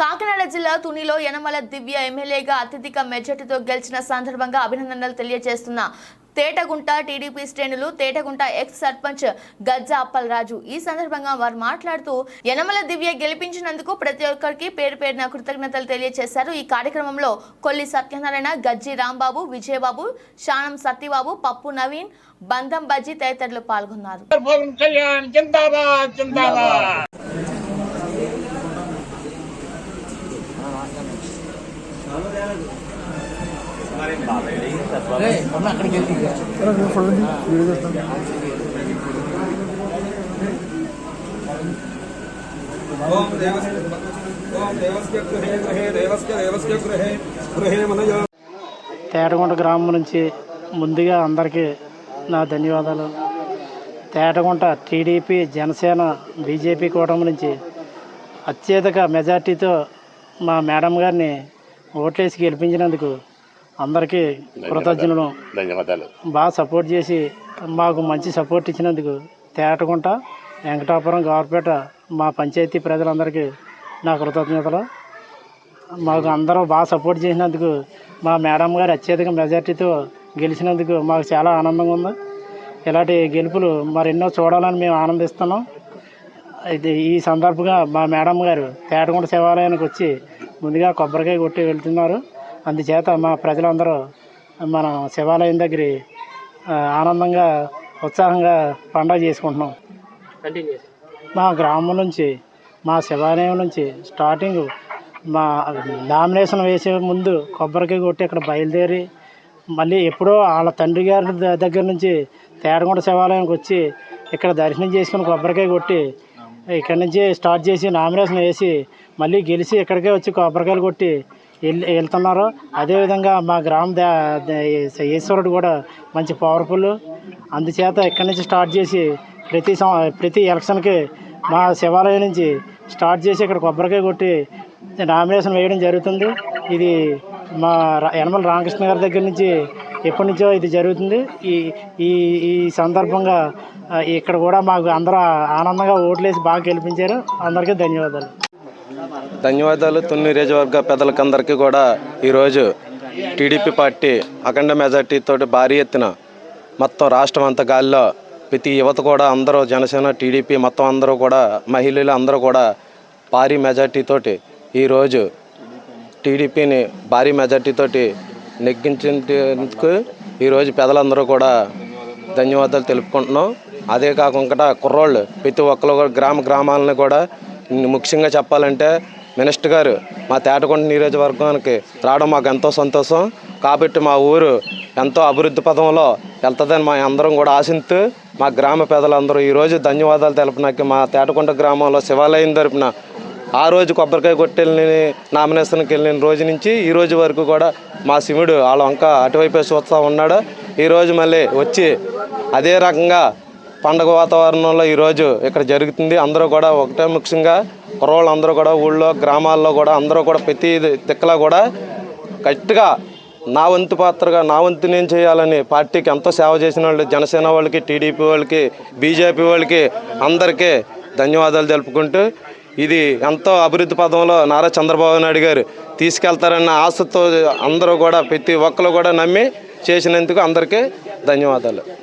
కాకినాడ జిల్లా తునిలో యనమల దివ్య ఎమ్మెల్యేగా అత్యధిక మెజార్టీతో గెలిచిన సందర్భంగా అభినందనలు తెలియజేస్తున్న తేటగుంట టీడీపీ శ్రేణులు తేటగుంట ఎక్స్ సర్పంచ్ గజ్జా అప్పలరాజు ఈ సందర్భంగా వారు మాట్లాడుతూ యనమల దివ్య గెలిపించినందుకు ప్రతి ఒక్కరికి పేరు పేరున కృతజ్ఞతలు తెలియజేశారు। ఈ కార్యక్రమంలో కొల్లి సత్యనారాయణ, గజ్జి రాంబాబు, విజయబాబు, శానం సత్యబాబు, పప్పు నవీన్, బంధం బజ్జి తదితరులు పాల్గొన్నారు। తేటగుంట గ్రామం నుంచి ముందుగా అందరికీ నా ధన్యవాదాలు। తేటగుంట టీడీపీ, జనసేన, బీజేపీ కూటమి నుంచి అత్యధిక మెజార్టీతో మా మేడం గారిని ఓట్లేసి గెలిపించినందుకు అందరికీ కృతజ్ఞతలు, ధన్యవాదాలు। బాగా సపోర్ట్ చేసి మాకు మంచి సపోర్ట్ ఇచ్చినందుకు తేటగుంట, వెంకటాపురం, గవర్పేట మా పంచాయతీ ప్రజలందరికీ నా కృతజ్ఞతలు। మాకు అందరూ బాగా సపోర్ట్ చేసినందుకు, మా మేడం గారు అత్యధిక మెజార్టీతో గెలిచినందుకు మాకు చాలా ఆనందంగా ఉంది। ఇలాంటి గెలుపులు మరెన్నో చూడాలని మేము ఆనందిస్తున్నాం। ఇది ఈ సందర్భంగా మా మేడం గారు తేటగుంట శివాలయానికి వచ్చి ముందుగా కొబ్బరికాయ కొట్టి వెళ్తున్నారు। అందుచేత మా ప్రజలందరూ మన శివాలయం దగ్గర ఆనందంగా, ఉత్సాహంగా పండుగ చేసుకుంటున్నాం। మా గ్రామం నుంచి, మా శివాలయం నుంచి స్టార్టింగ్ మా నామినేషన్ వేసే ముందు కొబ్బరికాయ కొట్టి ఇక్కడ బయలుదేరి మళ్ళీ ఎప్పుడో వాళ్ళ తండ్రి గారి దగ్గర నుంచి తేటగుంట శివాలయానికి వచ్చి ఇక్కడ దర్శనం చేసుకుని కొబ్బరికాయ కొట్టి ఇక్కడి నుంచి స్టార్ట్ చేసి నామినేషన్ వేసి మళ్ళీ గెలిచి ఇక్కడికే వచ్చి కొబ్బరికాయలు కొట్టి వెళ్తున్నారు। అదేవిధంగా మా గ్రామ ఈశ్వరుడు కూడా మంచి పవర్ఫుల్। అందుచేత ఇక్కడి నుంచి స్టార్ట్ చేసి ప్రతి ఎలక్షన్కి మా శివాలయం నుంచి స్టార్ట్ చేసి ఇక్కడ కొబ్బరికాయ కొట్టి నామినేషన్ వేయడం జరుగుతుంది। ఇది మా యనమల రామకృష్ణ గారి దగ్గర నుంచి ఎప్పటి నుంచో ఇది జరుగుతుంది। ఈ సందర్భంగా ఇక్కడ కూడా మాకు అందరూ ఆనందంగా ఓట్లేసి బాగా గెలిపించారు। అందరికీ ధన్యవాదాలు। తుని నియోజకవర్గ పెద్దలకందరికీ కూడా ఈరోజు టీడీపీ పార్టీ అఖండ మెజార్టీతో భారీ ఎత్తున మొత్తం రాష్ట్రం అంతా గాలిలో ప్రతి యువత కూడా అందరూ జనసేన, టీడీపీ మొత్తం అందరూ కూడా మహిళలు అందరూ కూడా భారీ మెజార్టీతోటి ఈరోజు టీడీపీని భారీ మెజార్టీతోటి నెగ్గించేందుకు ఈరోజు పెద్దలందరూ కూడా ధన్యవాదాలు తెలుపుకుంటున్నాం। అదే కాకుండా కుర్రోళ్ళు ప్రతి ఒక్కరు కూడా గ్రామాలను కూడా ముఖ్యంగా చెప్పాలంటే మినిస్టర్ గారు మా తేటగుంట నియోజకవర్గానికి రావడం మాకు ఎంతో సంతోషం। కాబట్టి మా ఊరు ఎంతో అభివృద్ధి పదంలో వెళ్తుందని మా అందరం కూడా ఆశిస్తూ మా గ్రామ పెద్దలందరూ ఈరోజు ధన్యవాదాలు తెలపడానికి మా తేటగుంట గ్రామంలో శివాలయం తరపున ఆ రోజు కొబ్బరికాయ కొట్టెళ్ళి నామినేషన్కి వెళ్ళిన రోజు నుంచి ఈ రోజు వరకు కూడా మా శివుడు వాళ్ళ వంక అటువైపే చూస్తూ ఉన్నాడు। ఈరోజు మళ్ళీ వచ్చి అదే రకంగా పండగ వాతావరణంలో ఈరోజు ఇక్కడ జరుగుతుంది। అందరూ కూడా ఒకటే ముఖ్యంగా కుర్రోళ్ళు అందరూ కూడా ఊళ్ళో గ్రామాల్లో కూడా అందరూ కూడా ప్రతి దిక్కులా కూడా గట్టిగా నా వంతు పాత్రగా నా వంతు నేను చేయాలని పార్టీకి ఎంతో సేవ చేసిన వాళ్ళు జనసేన వాళ్ళకి, టీడీపీ వాళ్ళకి, బీజేపీ వాళ్ళకి అందరికీ ధన్యవాదాలు తెలుపుకుంటూ ఇది ఎంతో అభివృద్ధి పదంలో నారా చంద్రబాబు నాయుడు గారు తీసుకెళ్తారన్న ఆశతో అందరూ కూడా ప్రతి ఒక్కరు కూడా నమ్మి చేసినందుకు అందరికీ ధన్యవాదాలు।